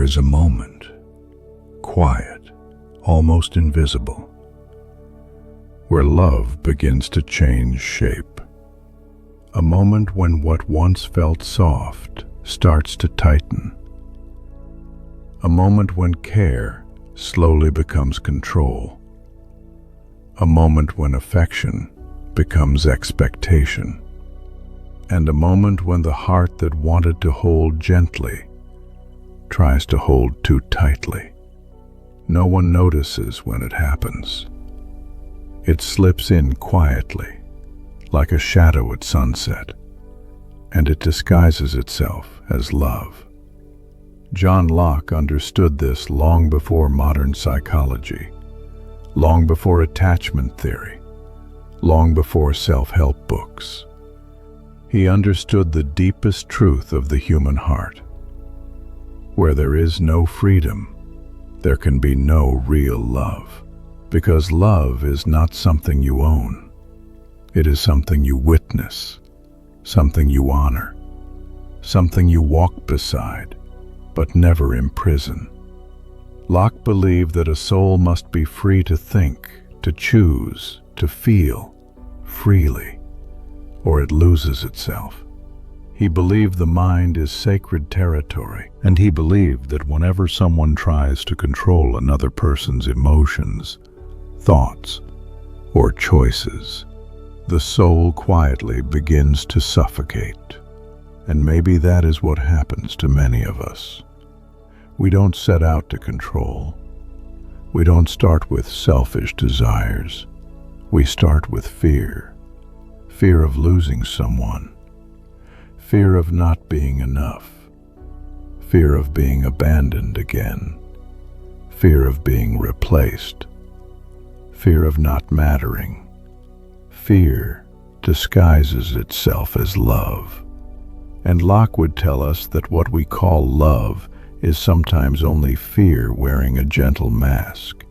is a moment, quiet, almost invisible, where love begins to change shape. A moment when what once felt soft starts to tighten. A moment when care slowly becomes control. A moment when affection becomes expectation. And a moment when the heart that wanted to hold gently tries to hold too tightly. No one notices when it happens. It slips in quietly, like a shadow at sunset, and it disguises itself as love. John Locke understood this long before modern psychology, long before attachment theory, long before self-help books. He understood the deepest truth of the human heart. Where there is no freedom, there can be no real love. Because love is not something you own. It is something you witness, something you honor, something you walk beside, but never imprison. Locke believed that a soul must be free to think, to choose, to feel freely, or it loses itself. He believed the mind is sacred territory, and he believed that whenever someone tries to control another person's emotions, thoughts, or choices, the soul quietly begins to suffocate. And maybe that is what happens to many of us. We don't set out to control. We don't start with selfish desires. We start with fear. Fear of losing someone. Fear of not being enough. Fear of being abandoned again. Fear of being replaced. Fear of not mattering. Fear disguises itself as love. And Locke would tell us that what we call love is sometimes only fear wearing a gentle mask.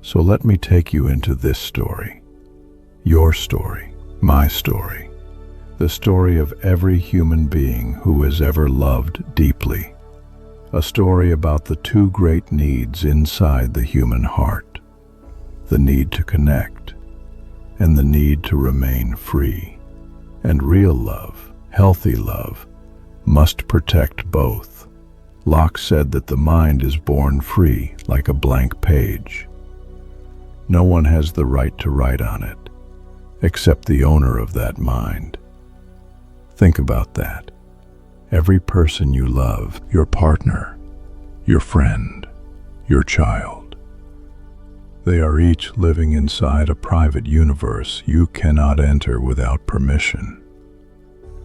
So let me take you into this story. Your story, my story. The story of every human being who has ever loved deeply. A story about the two great needs inside the human heart. The need to connect, and the need to remain free. And real love, healthy love, must protect both. Locke said that the mind is born free, like a blank page. No one has the right to write on it, except the owner of that mind. Think about that. Every person you love, your partner, your friend, your child, they are each living inside a private universe you cannot enter without permission.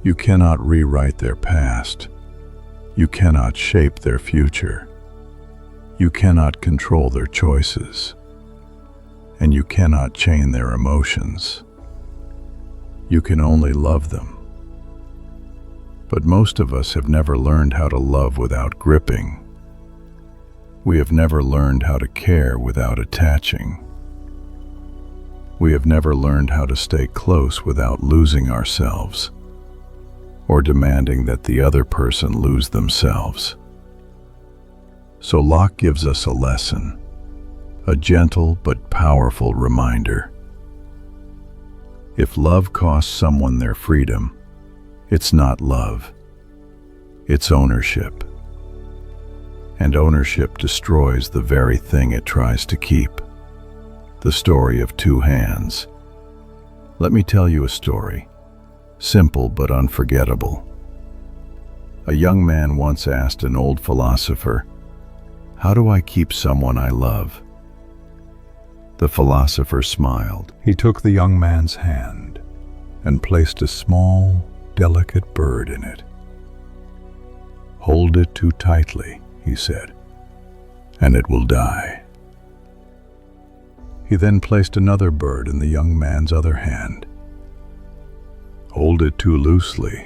You cannot rewrite their past. You cannot shape their future. You cannot control their choices. And you cannot chain their emotions. You can only love them. But most of us have never learned how to love without gripping. We have never learned how to care without attaching. We have never learned how to stay close without losing ourselves, or demanding that the other person lose themselves. So Locke gives us a lesson, a gentle but powerful reminder. If love costs someone their freedom, it's not love, it's ownership. And ownership destroys the very thing it tries to keep. The story of two hands. Let me tell you a story, simple but unforgettable. A young man once asked an old philosopher, "How do I keep someone I love?" The philosopher smiled. He took the young man's hand and placed a small, delicate bird in it. "Hold it too tightly," he said, "and it will die." He then placed another bird in the young man's other hand. "Hold it too loosely,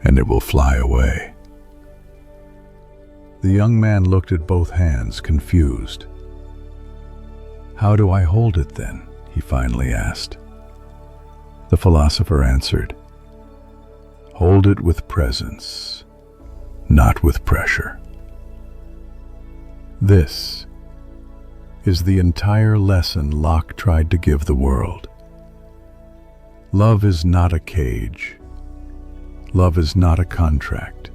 and it will fly away." The young man looked at both hands, confused. "How do I hold it then?" he finally asked. The philosopher answered, "Hold it with presence, not with pressure." This is the entire lesson Locke tried to give the world. Love is not a cage. Love is not a contract.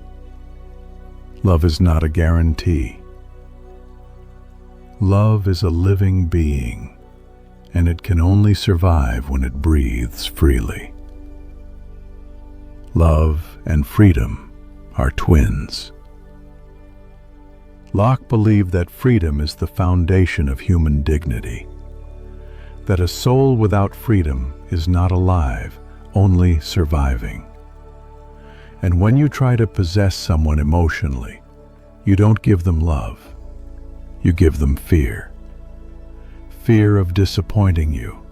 Love is not a guarantee. Love is a living being, and it can only survive when it breathes freely. Love and freedom are twins. Locke believed that freedom is the foundation of human dignity, that a soul without freedom is not alive, only surviving. And when you try to possess someone emotionally, you don't give them love, you give them fear. Fear of disappointing you,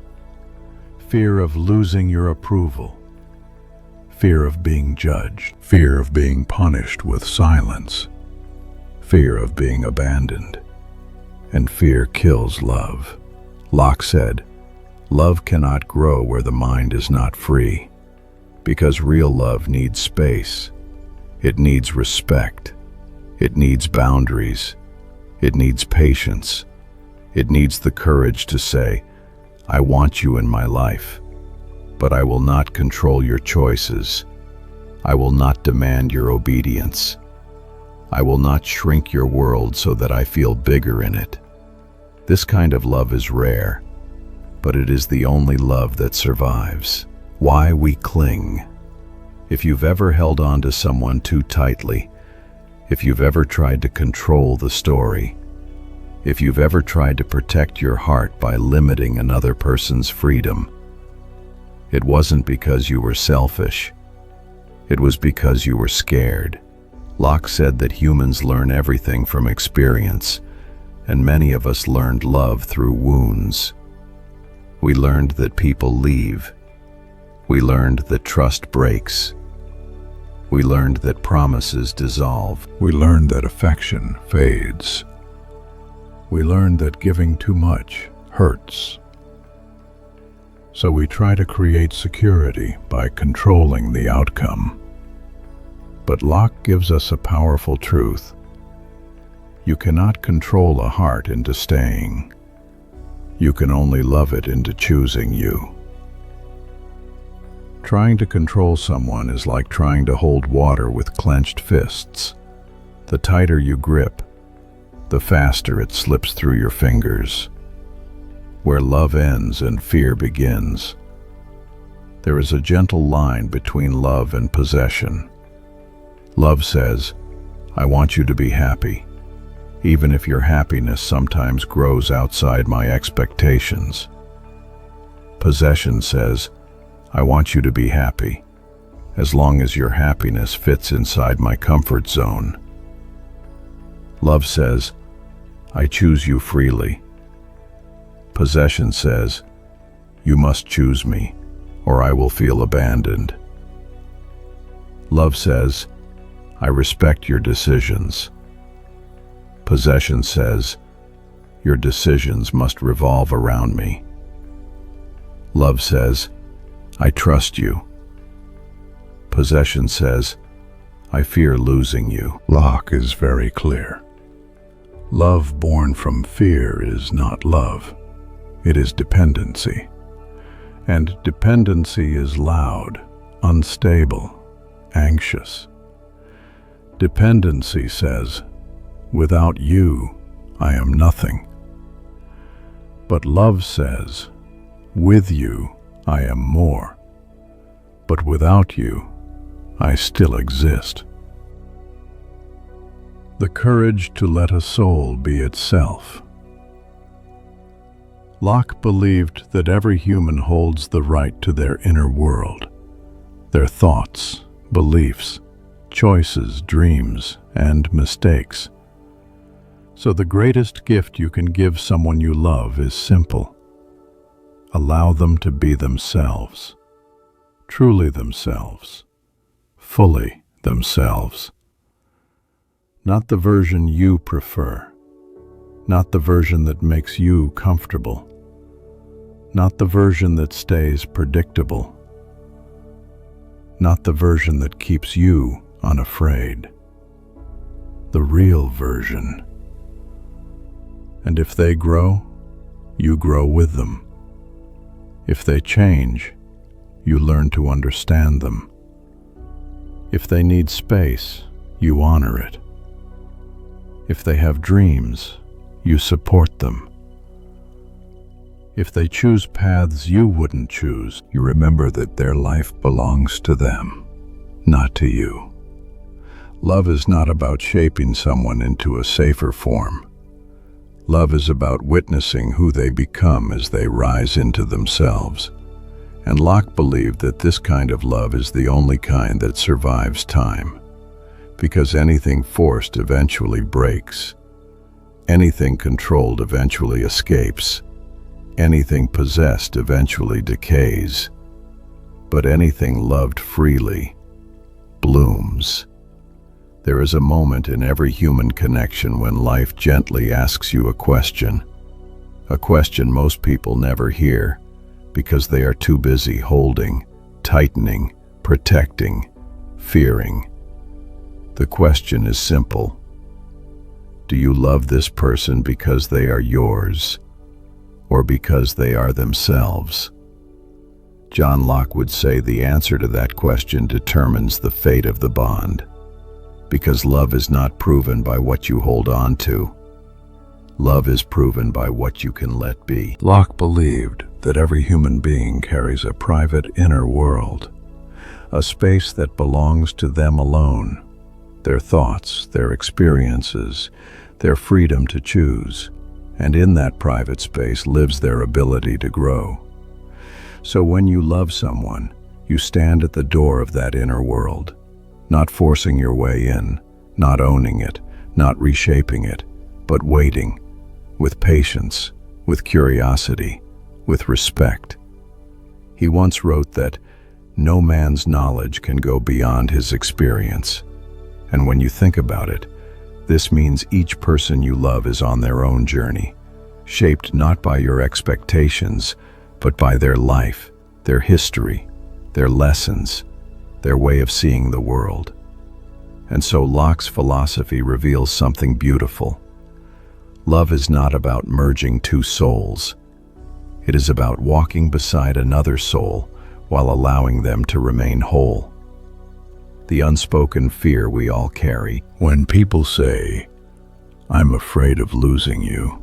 fear of losing your approval, fear of being judged, fear of being punished with silence, fear of being abandoned. And fear kills love. Locke said, "Love cannot grow where the mind is not free, because real love needs space. It needs respect. It needs boundaries. It needs patience. It needs the courage to say, 'I want you in my life, but I will not control your choices. I will not demand your obedience. I will not shrink your world so that I feel bigger in it.' This kind of love is rare, but it is the only love that survives. Why we cling. If you've ever held on to someone too tightly, if you've ever tried to control the story, if you've ever tried to protect your heart by limiting another person's freedom, it wasn't because you were selfish. It was because you were scared. Locke said that humans learn everything from experience, and many of us learned love through wounds. We learned that people leave. We learned that trust breaks. We learned that promises dissolve. We learned that affection fades. We learned that giving too much hurts. So we try to create security by controlling the outcome. But Locke gives us a powerful truth. You cannot control a heart into staying. You can only love it into choosing you. Trying to control someone is like trying to hold water with clenched fists. The tighter you grip, the faster it slips through your fingers. Where love ends and fear begins, there is a gentle line between love and possession. Love says, "I want you to be happy, even if your happiness sometimes grows outside my expectations." Possession says, "I want you to be happy, as long as your happiness fits inside my comfort zone." Love says, "I choose you freely." Possession says, "You must choose me, or I will feel abandoned." Love says, "I respect your decisions." Possession says, "Your decisions must revolve around me." Love says, "I trust you." Possession says, "I fear losing you." Locke is very clear. Love born from fear is not love. It is dependency. And dependency is loud, unstable, anxious. Dependency says, "Without you, I am nothing." But love says, "With you, I am more. But without you, I still exist." The courage to let a soul be itself. Locke believed that every human holds the right to their inner world, their thoughts, beliefs, choices, dreams, and mistakes. So the greatest gift you can give someone you love is simple. Allow them to be themselves, truly themselves, fully themselves. Not the version you prefer, not the version that makes you comfortable, not the version that stays predictable, not the version that keeps you unafraid. The real version, And if they grow, you grow with them. If they change, you learn to understand them. If they need space, you honor it. If they have dreams, you support them. If they choose paths you wouldn't choose, you remember that their life belongs to them, not to you. Love is not about shaping someone into a safer form. Love is about witnessing who they become as they rise into themselves. And Locke believed that this kind of love is the only kind that survives time, because anything forced eventually breaks. Anything controlled eventually escapes. Anything possessed eventually decays. But anything loved freely blooms. There is a moment in every human connection when life gently asks you a question most people never hear because they are too busy holding, tightening, protecting, fearing. The question is simple. Do you love this person because they are yours, or because they are themselves? John Locke would say the answer to that question determines the fate of the bond, because love is not proven by what you hold on to. Love is proven by what you can let be. Locke believed that every human being carries a private inner world, a space that belongs to them alone, their thoughts, their experiences, their freedom to choose, and in that private space lives their ability to grow. So when you love someone, you stand at the door of that inner world, not forcing your way in, not owning it, not reshaping it, but waiting, with patience, with curiosity, with respect. He once wrote that no man's knowledge can go beyond his experience. And when you think about it, this means each person you love is on their own journey, shaped not by your expectations, but by their life, their history, their lessons, their way of seeing the world. And so Locke's philosophy reveals something beautiful. Love is not about merging two souls. It is about walking beside another soul while allowing them to remain whole. The unspoken fear we all carry when people say, "I'm afraid of losing you."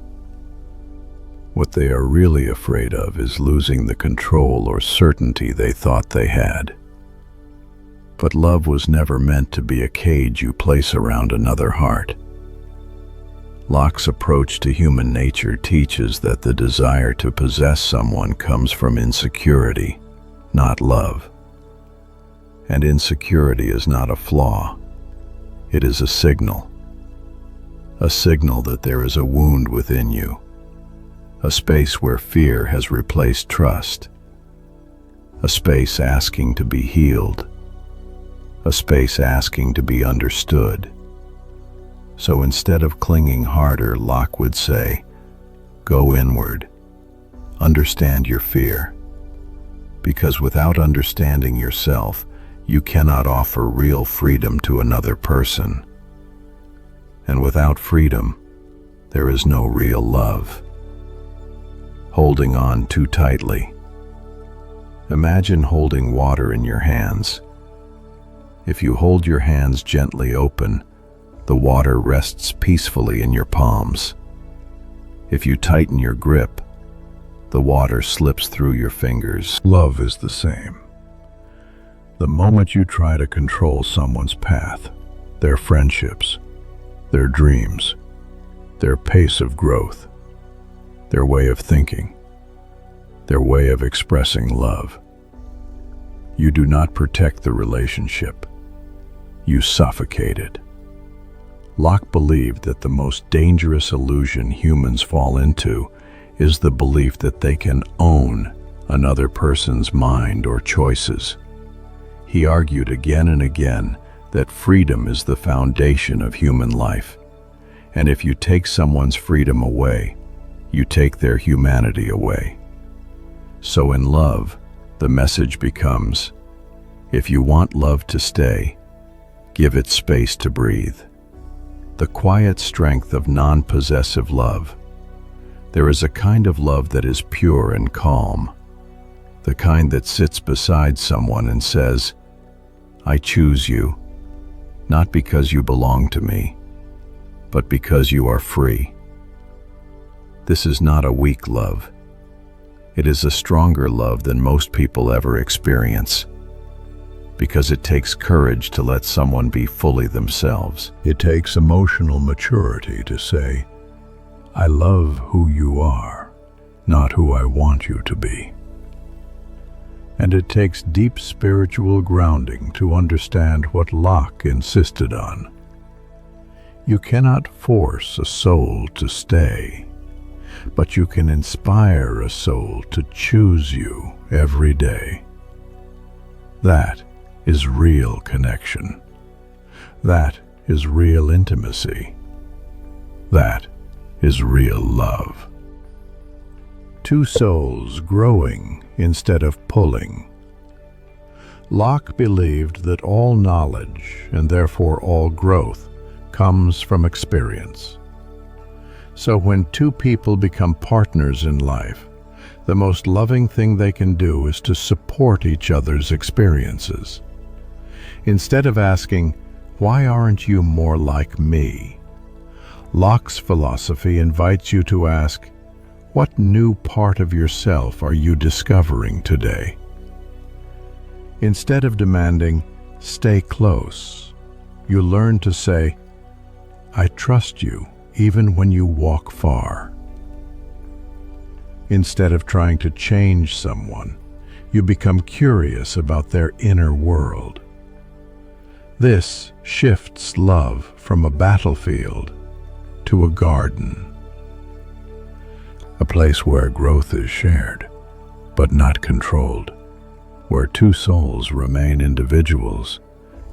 What they are really afraid of is losing the control or certainty they thought they had. But love was never meant to be a cage you place around another heart. Locke's approach to human nature teaches that the desire to possess someone comes from insecurity, not love. And insecurity is not a flaw. It is a signal that there is a wound within you, a space where fear has replaced trust, a space asking to be healed, a space asking to be understood. So instead of clinging harder, Locke would say, go inward, understand your fear, because without understanding yourself, you cannot offer real freedom to another person. And without freedom, there is no real love. Holding on too tightly. Imagine holding water in your hands. If you hold your hands gently open, the water rests peacefully in your palms. If you tighten your grip, the water slips through your fingers. Love is the same. The moment you try to control someone's path, their friendships, their dreams, their pace of growth, their way of thinking, their way of expressing love, you do not protect the relationship. You suffocate it. Locke believed that the most dangerous illusion humans fall into is the belief that they can own another person's mind or choices. He argued again and again that freedom is the foundation of human life, and if you take someone's freedom away, you take their humanity away. So in love, the message becomes, if you want love to stay, give it space to breathe. The quiet strength of non-possessive love, There is a kind of love that is pure and calm, the kind that sits beside someone and says, "I choose you, not because you belong to me, but because you are free." This is not a weak love. It is a stronger love than most people ever experience, because it takes courage to let someone be fully themselves. It takes emotional maturity to say, "I love who you are, not who I want you to be." And it takes deep spiritual grounding to understand what Locke insisted on. You cannot force a soul to stay, but you can inspire a soul to choose you every day. That is real connection. That is real intimacy. That is real love. Two souls growing instead of pulling. Locke believed that all knowledge, and therefore all growth, comes from experience. So when two people become partners in life, the most loving thing they can do is to support each other's experiences. Instead of asking, "Why aren't you more like me?" Locke's philosophy invites you to ask, "What new part of yourself are you discovering today?" Instead of demanding, "Stay close," you learn to say, "I trust you even when you walk far." Instead of trying to change someone, you become curious about their inner world. This shifts love from a battlefield to a garden, a place where growth is shared, but not controlled, where two souls remain individuals,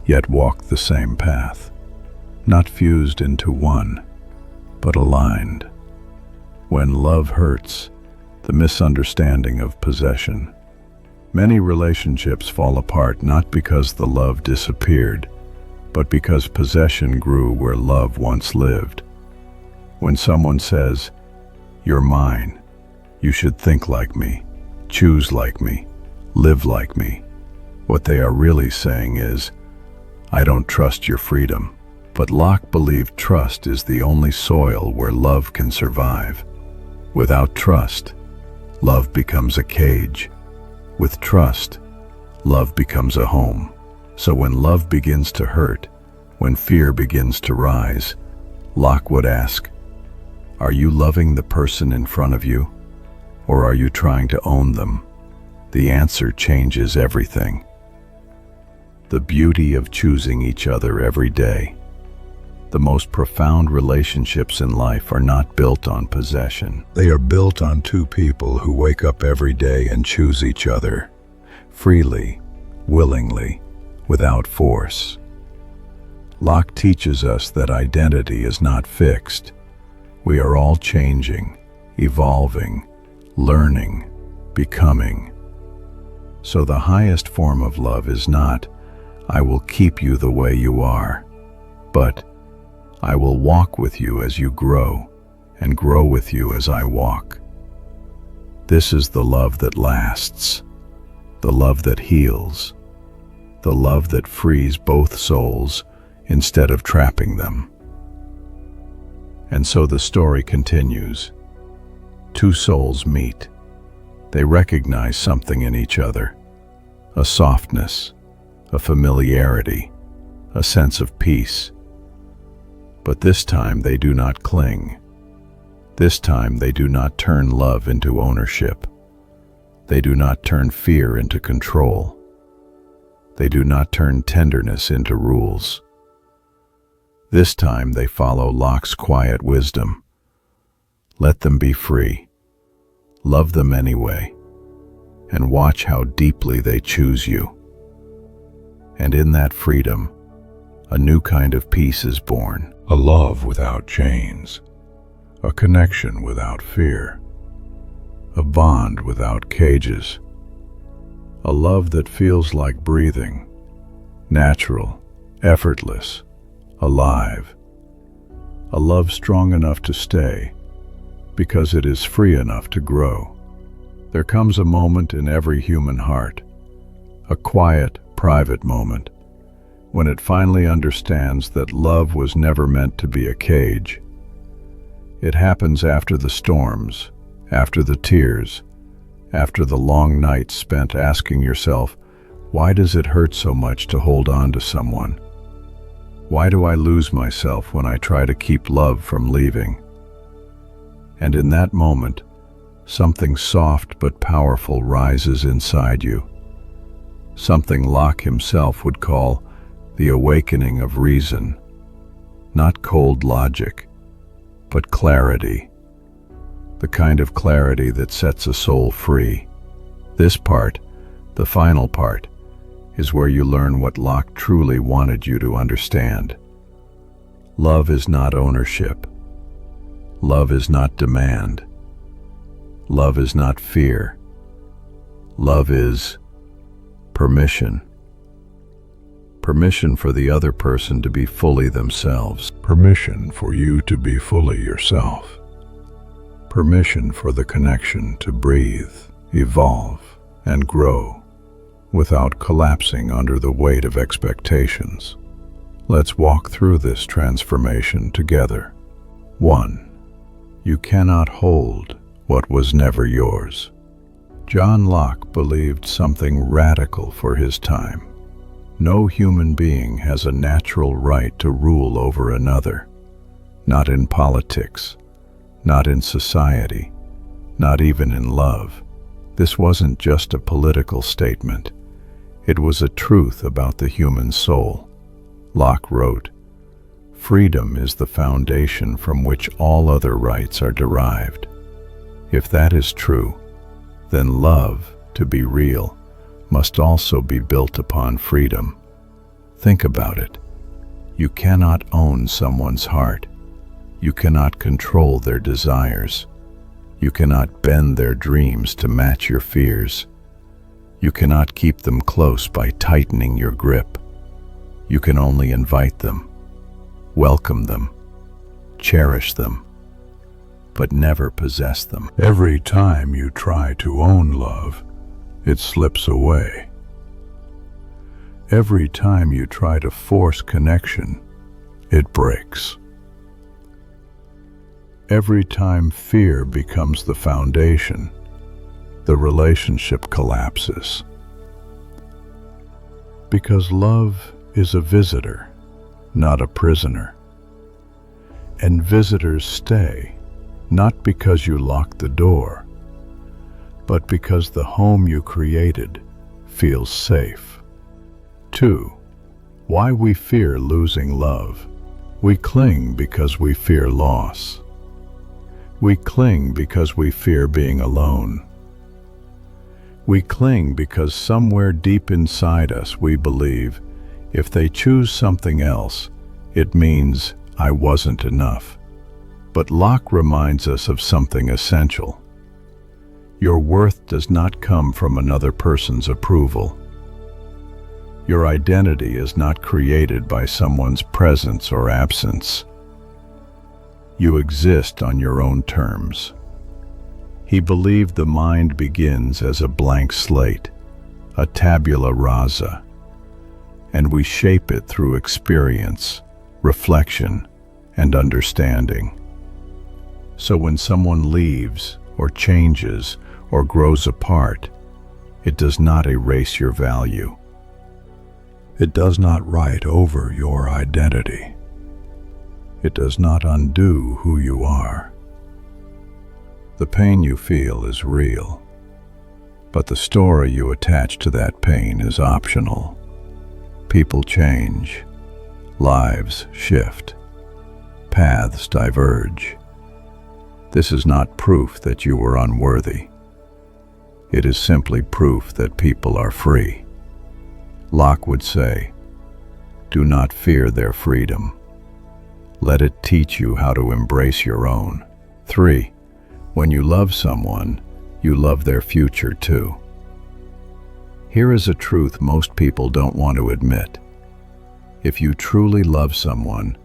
yet walk the same path, not fused into one, but aligned. When love hurts, the misunderstanding of possession. Many relationships fall apart not because the love disappeared, but because possession grew where love once lived. When someone says, "You're mine, you should think like me, choose like me, live like me," what they are really saying is, "I don't trust your freedom." But Locke believed trust is the only soil where love can survive. Without trust, love becomes a cage. With trust, love becomes a home. So when love begins to hurt, when fear begins to rise, Locke would ask, "Are you loving the person in front of you, or are you trying to own them?" The answer changes everything. The beauty of choosing each other every day. The most profound relationships in life are not built on possession. They are built on two people who wake up every day and choose each other, freely, willingly, without force. Locke teaches us that identity is not fixed. We are all changing, evolving, learning, becoming. So the highest form of love is not, "I will keep you the way you are," but, "I will walk with you as you grow, and grow with you as I walk." This is the love that lasts, the love that heals, the love that frees both souls instead of trapping them. And so the story continues. Two souls meet. They recognize something in each other, a softness, a familiarity, a sense of peace. But this time they do not cling. This time they do not turn love into ownership. They do not turn fear into control. They do not turn tenderness into rules. This time they follow Locke's quiet wisdom. Let them be free. Love them anyway, and watch how deeply they choose you. And in that freedom, a new kind of peace is born. A love without chains, a connection without fear, a bond without cages, a love that feels like breathing, natural, effortless, alive, a love strong enough to stay, because it is free enough to grow. There comes a moment in every human heart, a quiet, private moment, when it finally understands that love was never meant to be a cage. It happens after the storms, after the tears, after the long nights spent asking yourself, why does it hurt so much to hold on to someone? Why do I lose myself when I try to keep love from leaving? And in that moment, something soft but powerful rises inside you. Something Locke himself would call the awakening of reason. Not cold logic, but clarity. The kind of clarity that sets a soul free. This part, the final part, is where you learn what Locke truly wanted you to understand. Love is not ownership. Love is not demand. Love is not fear. Love is permission. Permission for the other person to be fully themselves. Permission for you to be fully yourself. Permission for the connection to breathe, evolve, and grow without collapsing under the weight of expectations. Let's walk through this transformation together. 1. You cannot hold what was never yours. John Locke believed something radical for his time. No human being has a natural right to rule over another. Not in politics, not in society, not even in love. This wasn't just a political statement. It was a truth about the human soul. Locke wrote, "Freedom is the foundation from which all other rights are derived." If that is true, then love, to be real, must also be built upon freedom. Think about it. You cannot own someone's heart. You cannot control their desires. You cannot bend their dreams to match your fears. You cannot keep them close by tightening your grip. You can only invite them, welcome them, cherish them, but never possess them. Every time you try to own love, it slips away. Every time you try to force connection, it breaks. Every time fear becomes the foundation, the relationship collapses. Because love is a visitor, not a prisoner. And visitors stay, not because you locked the door, but because the home you created feels safe. 2. Why we fear losing love. We cling because we fear loss. We cling because we fear being alone. We cling because somewhere deep inside us we believe, if they choose something else, it means I wasn't enough. But Locke reminds us of something essential. Your worth does not come from another person's approval. Your identity is not created by someone's presence or absence. You exist on your own terms. He believed the mind begins as a blank slate, a tabula rasa, and we shape it through experience, reflection, and understanding. So when someone leaves, or changes, or grows apart, it does not erase your value. It does not write over your identity. It does not undo who you are. The pain you feel is real, but the story you attach to that pain is optional. People change, lives shift, paths diverge. This is not proof that you were unworthy. It is simply proof that people are free. Locke would say, "Do not fear their freedom. Let it teach you how to embrace your own." 3. When you love someone, you love their future too. Here is a truth most people don't want to admit. If you truly love someone,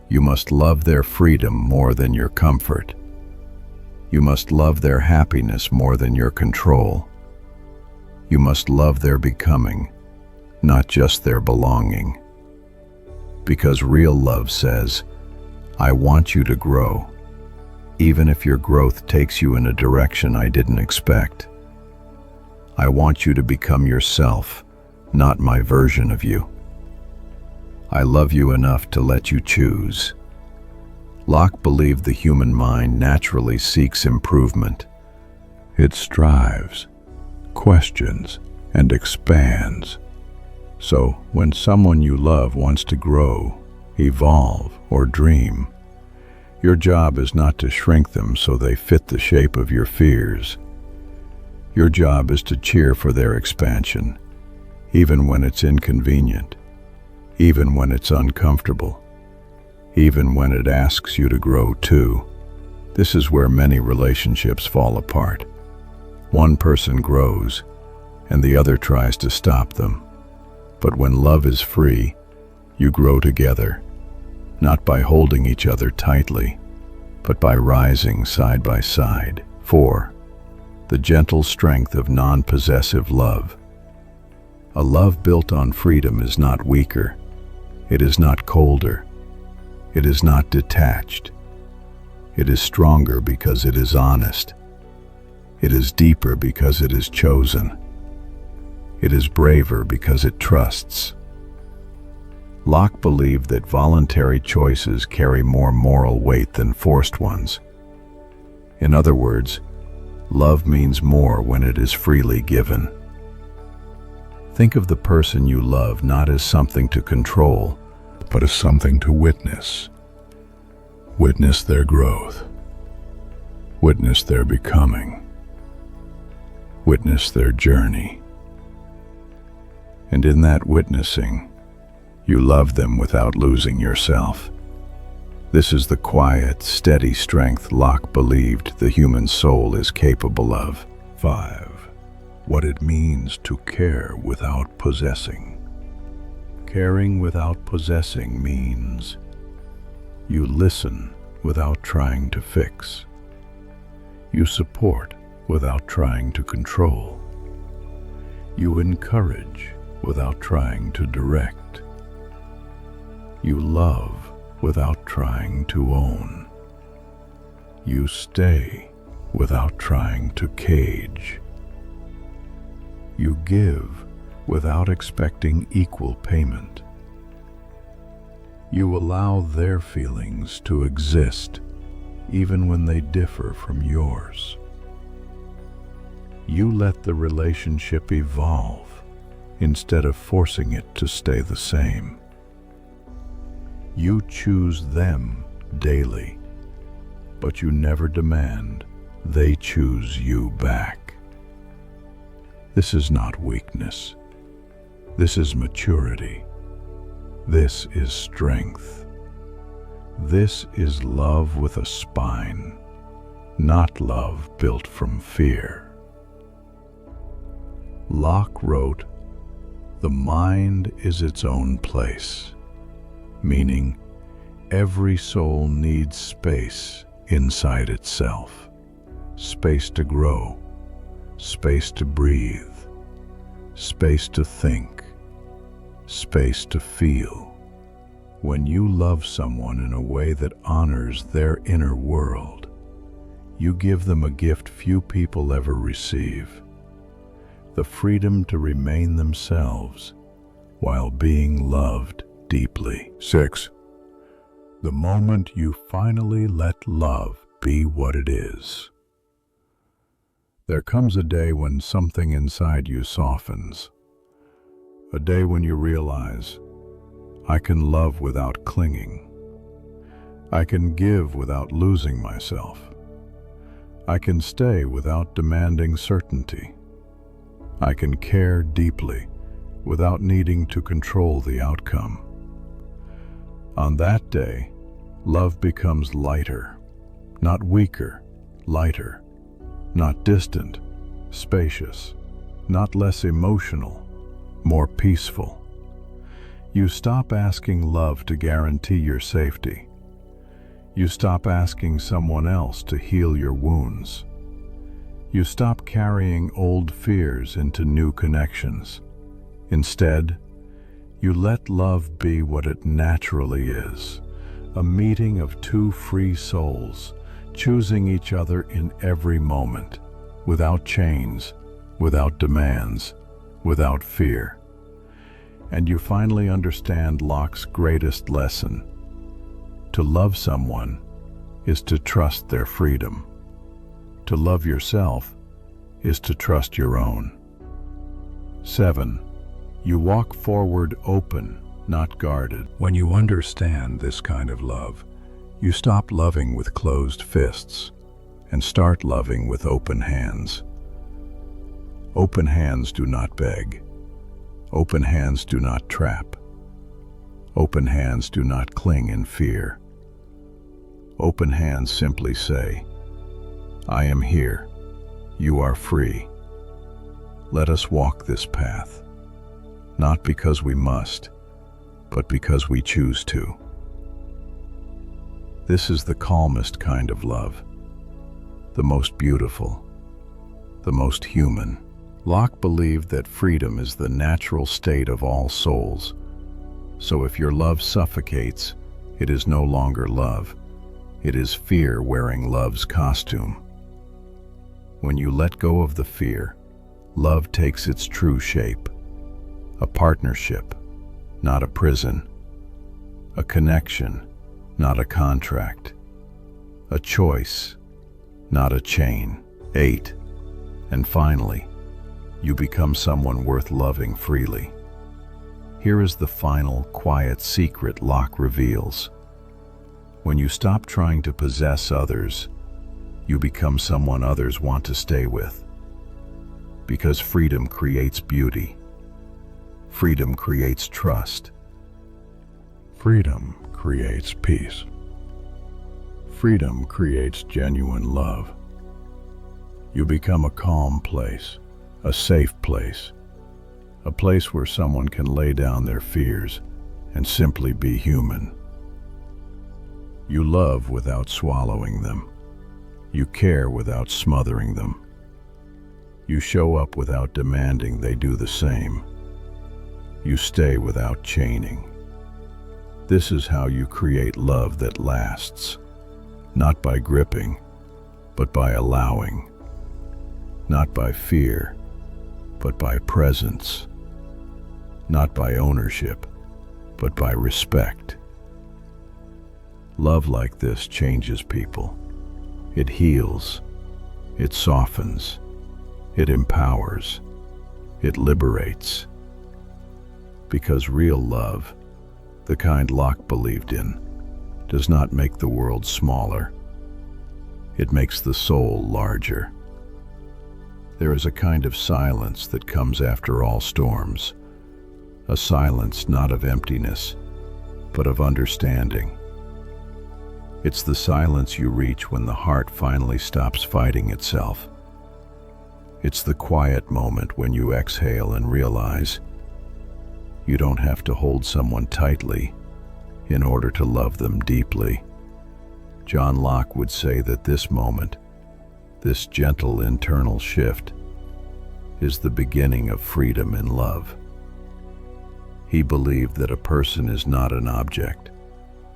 you must love their freedom more than your comfort. You must love their happiness more than your control. You must love their becoming, not just their belonging. Because real love says, I want you to grow, even if your growth takes you in a direction I didn't expect. I want you to become yourself, not my version of you. I love you enough to let you choose. Locke believed the human mind naturally seeks improvement. It strives, questions, and expands. So, when someone you love wants to grow, evolve, or dream, your job is not to shrink them so they fit the shape of your fears. Your job is to cheer for their expansion, even when it's inconvenient, even when it's uncomfortable, even when it asks you to grow too. This is where many relationships fall apart. One person grows, and the other tries to stop them. But when love is free, you grow together, not by holding each other tightly, but by rising side by side. 4. The gentle strength of non-possessive love. A love built on freedom is not weaker. It is not colder. It is not detached. It is stronger because it is honest. It is deeper because it is chosen. It is braver because it trusts. Locke believed that voluntary choices carry more moral weight than forced ones. In other words, love means more when it is freely given. Think of the person you love not as something to control, but as something to witness. Witness their growth. Witness their becoming. Witness their journey. And in that witnessing, you love them without losing yourself. This is the quiet, steady strength Locke believed the human soul is capable of. 5. What it means to care without possessing. Caring without possessing means you listen without trying to fix. You support without trying to control. You encourage without trying to direct. You love without trying to own. You stay without trying to cage. You give without expecting equal payment. You allow their feelings to exist even when they differ from yours. You let the relationship evolve instead of forcing it to stay the same. You choose them daily, but you never demand they choose you back. This is not weakness. This is maturity. This is strength. This is love with a spine, not love built from fear. Locke wrote, "The mind is its own place," meaning every soul needs space inside itself, space to grow, space to breathe, space to think, space to feel. When you love someone in a way that honors their inner world, you give them a gift few people ever receive: the freedom to remain themselves while being loved deeply. 6. The moment you finally let love be what it is. There comes a day when something inside you softens. A day when you realize, I can love without clinging. I can give without losing myself. I can stay without demanding certainty. I can care deeply without needing to control the outcome. On that day, love becomes lighter, not weaker, lighter, not distant, spacious, not less emotional, more peaceful. You stop asking love to guarantee your safety. You stop asking someone else to heal your wounds. You stop carrying old fears into new connections. Instead, you let love be what it naturally is, a meeting of two free souls, choosing each other in every moment, without chains, without demands, without fear. And you finally understand Locke's greatest lesson. To love someone is to trust their freedom. To love yourself is to trust your own. 7. You walk forward open, not guarded. When you understand this kind of love, you stop loving with closed fists and start loving with open hands. Open hands do not beg. Open hands do not trap. Open hands do not cling in fear. Open hands simply say, I am here. You are free. Let us walk this path, not because we must, but because we choose to. This is the calmest kind of love, the most beautiful, the most human. Locke believed that freedom is the natural state of all souls. So if your love suffocates, it is no longer love. It is fear wearing love's costume. When you let go of the fear, love takes its true shape. A partnership, not a prison. A connection, not a contract. A choice, not a chain. 8. And finally, you become someone worth loving freely. Here is the final, quiet secret Locke reveals. When you stop trying to possess others, you become someone others want to stay with. Because freedom creates beauty. Freedom creates trust. Freedom creates peace. Freedom creates genuine love. You become a calm place, a safe place, a place where someone can lay down their fears and simply be human. You love without swallowing them. You care without smothering them. You show up without demanding they do the same. You stay without chaining. This is how you create love that lasts, not by gripping, but by allowing. Not by fear, but by presence. Not by ownership, but by respect. Love like this changes people. It heals, it softens, it empowers, it liberates. Because real love, the kind Locke believed in, does not make the world smaller. It makes the soul larger. There is a kind of silence that comes after all storms, a silence not of emptiness, but of understanding. It's the silence you reach when the heart finally stops fighting itself. It's the quiet moment when you exhale and realize you don't have to hold someone tightly in order to love them deeply. John Locke would say that this moment, this gentle internal shift, is the beginning of freedom in love. He believed that a person is not an object,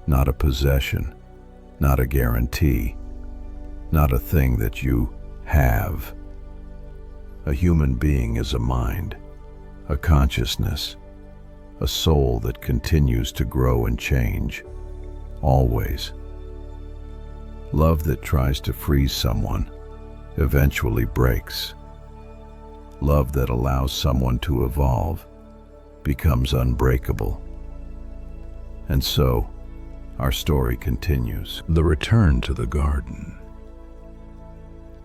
not a possession, not a guarantee, not a thing that you have. A human being is a mind, a consciousness, a soul that continues to grow and change, always. Love that tries to freeze someone eventually breaks. Love that allows someone to evolve becomes unbreakable. And so, our story continues. The return to the garden.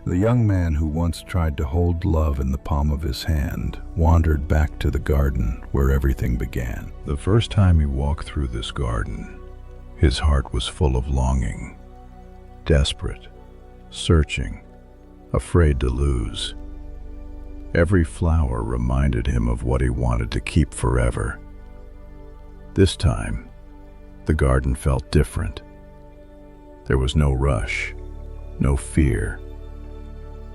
The young man who once tried to hold love in the palm of his hand wandered back to the garden where everything began. The first time he walked through this garden, his heart was full of longing, desperate, searching, afraid to lose. Every flower reminded him of what he wanted to keep forever. This time, the garden felt different. There was no rush, no fear,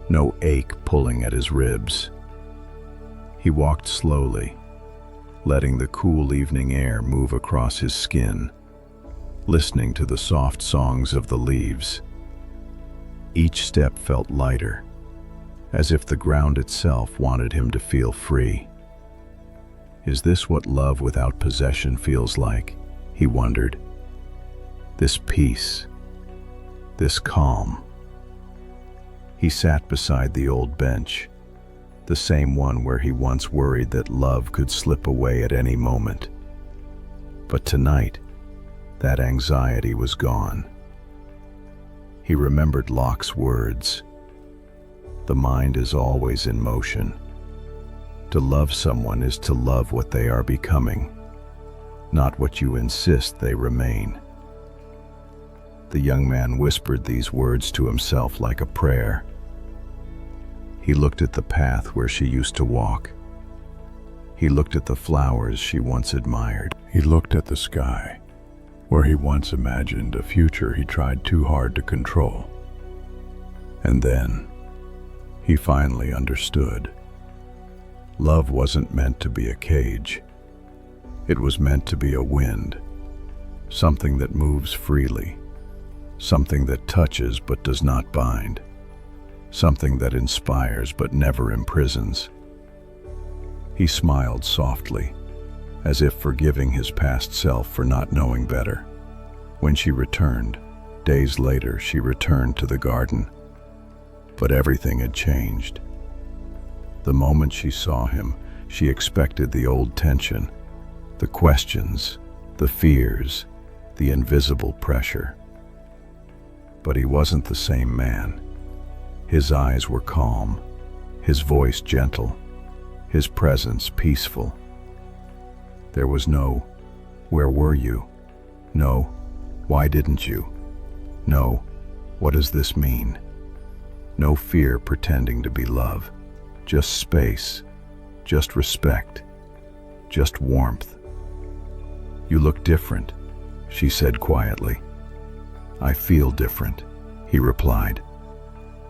no ache pulling at his ribs. He walked slowly, letting the cool evening air move across his skin, listening to the soft songs of the leaves. Each step felt lighter, as if the ground itself wanted him to feel free. Is this what love without possession feels like? He wondered. This peace, this calm. He sat beside the old bench, the same one where he once worried that love could slip away at any moment. But tonight, that anxiety was gone. He remembered Locke's words. The mind is always in motion. To love someone is to love what they are becoming, not what you insist they remain. The young man whispered these words to himself like a prayer. He looked at the path where she used to walk. He looked at the flowers she once admired. He looked at the sky, where he once imagined a future he tried too hard to control. And then, he finally understood. Love wasn't meant to be a cage. It was meant to be a wind, something that moves freely, something that touches but does not bind, something that inspires but never imprisons. He smiled softly, as if forgiving his past self for not knowing better. When she returned, days later, she returned to the garden. But everything had changed. The moment she saw him, she expected the old tension, the questions, the fears, the invisible pressure. But he wasn't the same man. His eyes were calm, his voice gentle, his presence peaceful. There was no, "Where were you?" No, "Why didn't you?" No, "What does this mean?" No fear pretending to be love. Just space, just respect, just warmth. "You look different," she said quietly. "I feel different," he replied.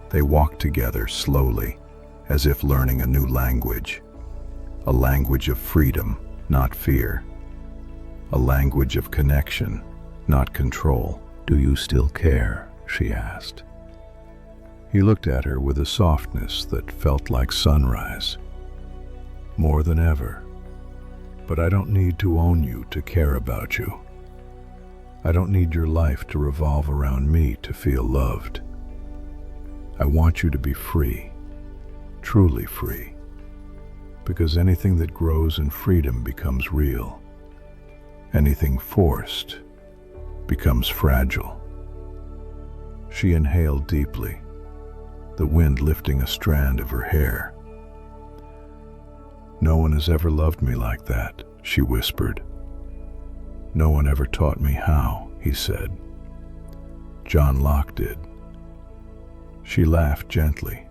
They walked together slowly, as if learning a new language. A language of freedom, not fear. A language of connection, not control. "Do you still care?" she asked. He looked at her with a softness that felt like sunrise. "More than ever. But I don't need to own you to care about you. I don't need your life to revolve around me to feel loved. I want you to be free, truly free, because anything that grows in freedom becomes real. Anything forced becomes fragile." She inhaled deeply, the wind lifting a strand of her hair. "No one has ever loved me like that," she whispered. "No one ever taught me how," he said. "John Locke did." She laughed gently,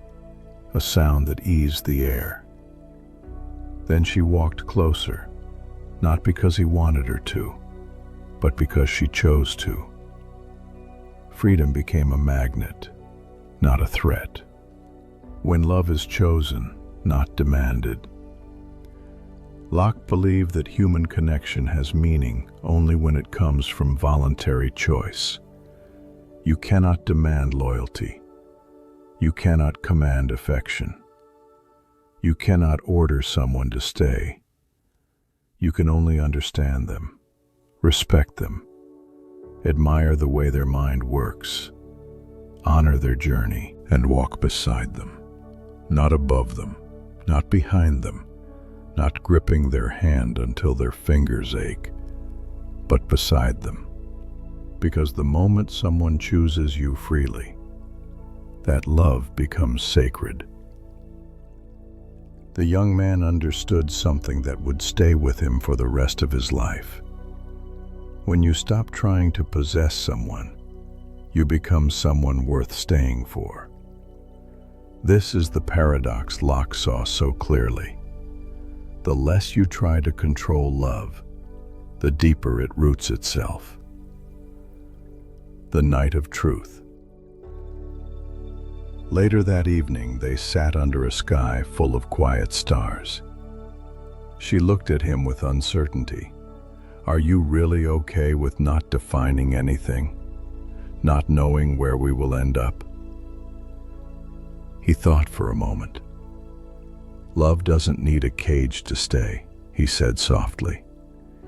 a sound that eased the air. Then she walked closer, not because he wanted her to, but because she chose to. Freedom became a magnet, not a threat. When love is chosen, not demanded. Locke believed that human connection has meaning only when it comes from voluntary choice. You cannot demand loyalty. You cannot command affection. You cannot order someone to stay. You can only understand them, respect them, admire the way their mind works, honor their journey, and walk beside them, not above them, not behind them, not gripping their hand until their fingers ache, but beside them. Because the moment someone chooses you freely, that love becomes sacred. The young man understood something that would stay with him for the rest of his life. When you stop trying to possess someone, you become someone worth staying for. This is the paradox Locke saw so clearly. The less you try to control love, the deeper it roots itself. the night of truth. Later that evening, they sat under a sky full of quiet stars. She looked at him with uncertainty. Are you really okay with not defining anything? Not knowing where we will end up? He thought for a moment. Love doesn't need a cage to stay, he said softly.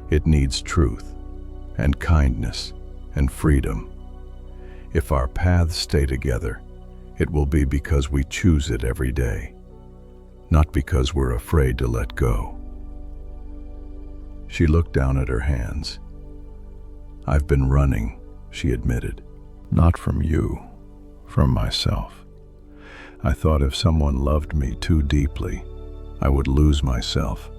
It needs truth, and kindness, and freedom. If our paths stay together, it will be because we choose it every day, not because we're afraid to let go. She looked down at her hands. I've been running, she admitted. Not from you, from myself. I thought if someone loved me too deeply, I would lose myself,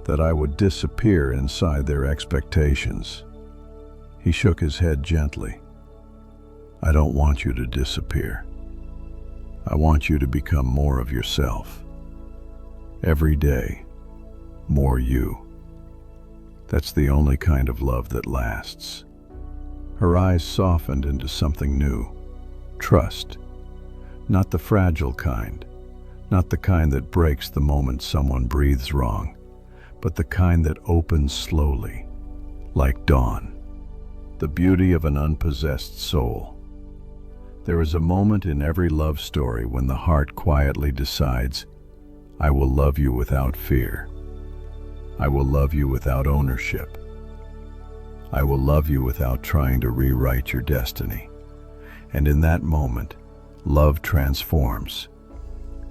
that I would disappear inside their expectations. He shook his head gently. I don't want you to disappear. I want you to become more of yourself. Every day, more you. That's the only kind of love that lasts. Her eyes softened into something new. Trust. Not the fragile kind. Not the kind that breaks the moment someone breathes wrong, but the kind that opens slowly, like dawn. The beauty of an unpossessed soul. There is a moment in every love story when the heart quietly decides, I will love you without fear. I will love you without ownership. I will love you without trying to rewrite your destiny. And in that moment, love transforms.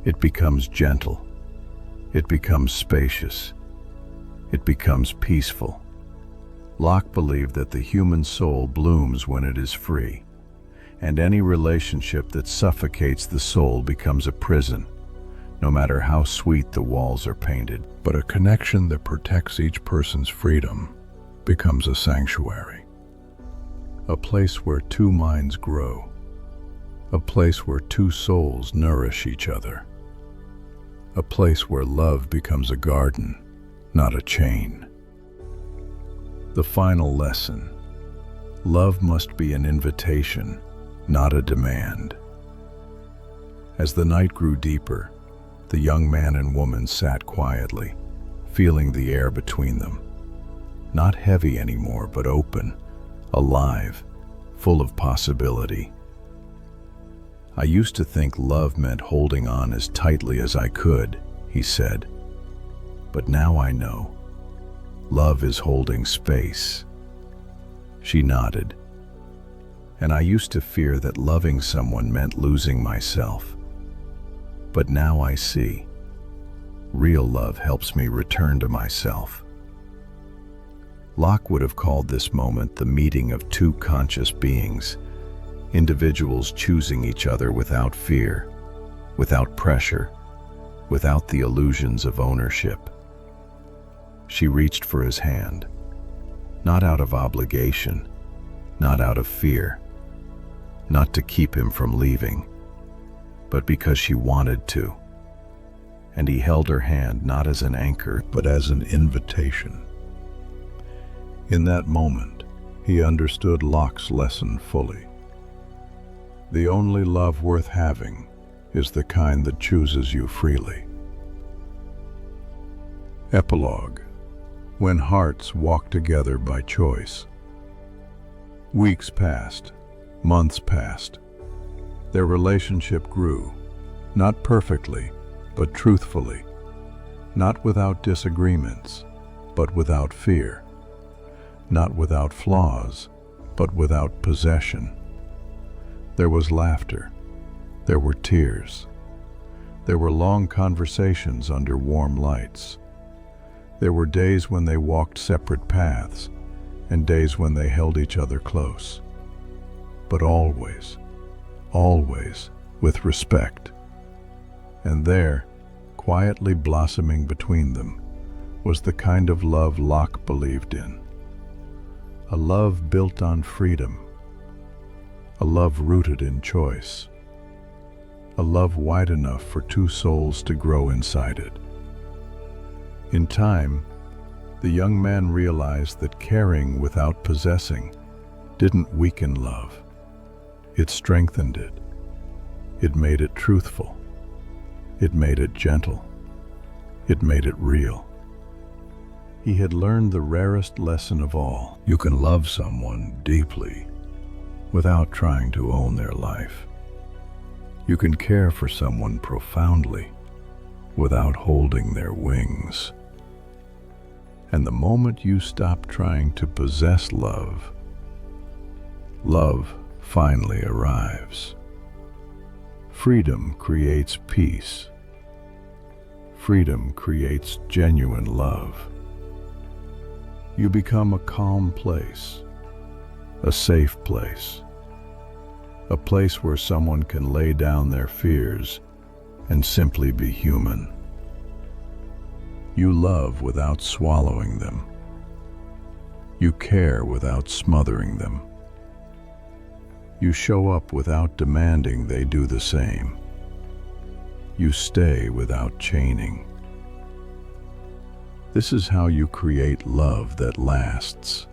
It becomes gentle. It becomes spacious. It becomes peaceful. Locke believed that the human soul blooms when it is free, and any relationship that suffocates the soul becomes a prison, no matter how sweet the walls are painted. But a connection that protects each person's freedom becomes a sanctuary. A place where two minds grow. A place where two souls nourish each other. A place where love becomes a garden, not a chain. The final lesson. Love must be an invitation, not a demand. As the night grew deeper, the young man and woman sat quietly, feeling the air between them. Not heavy anymore, but open, alive, full of possibility. I used to think love meant holding on as tightly as I could, he said. But now I know. Love is holding space. She nodded. And I used to fear that loving someone meant losing myself. But now I see. Real love helps me return to myself. Locke would have called this moment the meeting of two conscious beings, individuals choosing each other without fear, without pressure, without the illusions of ownership. She reached for his hand, not out of obligation, not out of fear, not to keep him from leaving, but because she wanted to. And he held her hand not as an anchor, but as an invitation. In that moment, he understood Locke's lesson fully. The only love worth having is the kind that chooses you freely. Epilogue. When hearts walk together by choice. Weeks passed, months passed. Their relationship grew, not perfectly, but truthfully, not without disagreements, but without fear, not without flaws, but without possession. There was laughter, there were tears, there were long conversations under warm lights. There were days when they walked separate paths, and days when they held each other close. But always, always with respect. And there, quietly blossoming between them, was the kind of love Locke believed in. A love built on freedom. A love rooted in choice. A love wide enough for two souls to grow inside it. In time, the young man realized that caring without possessing didn't weaken love. It strengthened it. It made it truthful. It made it gentle. It made it real. He had learned the rarest lesson of all. You can love someone deeply without trying to own their life. You can care for someone profoundly without holding their wings. And the moment you stop trying to possess love, love finally arrives. Freedom creates peace. Freedom creates genuine love. You become a calm place, a safe place, a place where someone can lay down their fears and simply be human. You love without swallowing them. You care without smothering them. You show up without demanding they do the same. You stay without chaining. This is how you create love that lasts,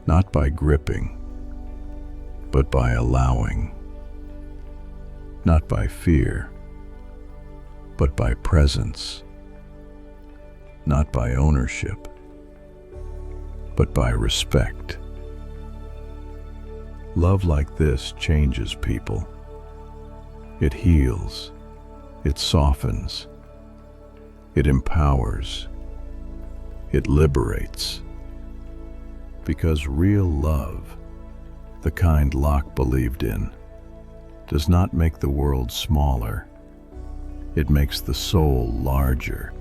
not by gripping, but by allowing, not by fear, but by presence, not by ownership, but by respect. Love like this changes people. It heals, it softens, it empowers, it liberates. Because real love, the kind Locke believed in, does not make the world smaller. It makes the soul larger.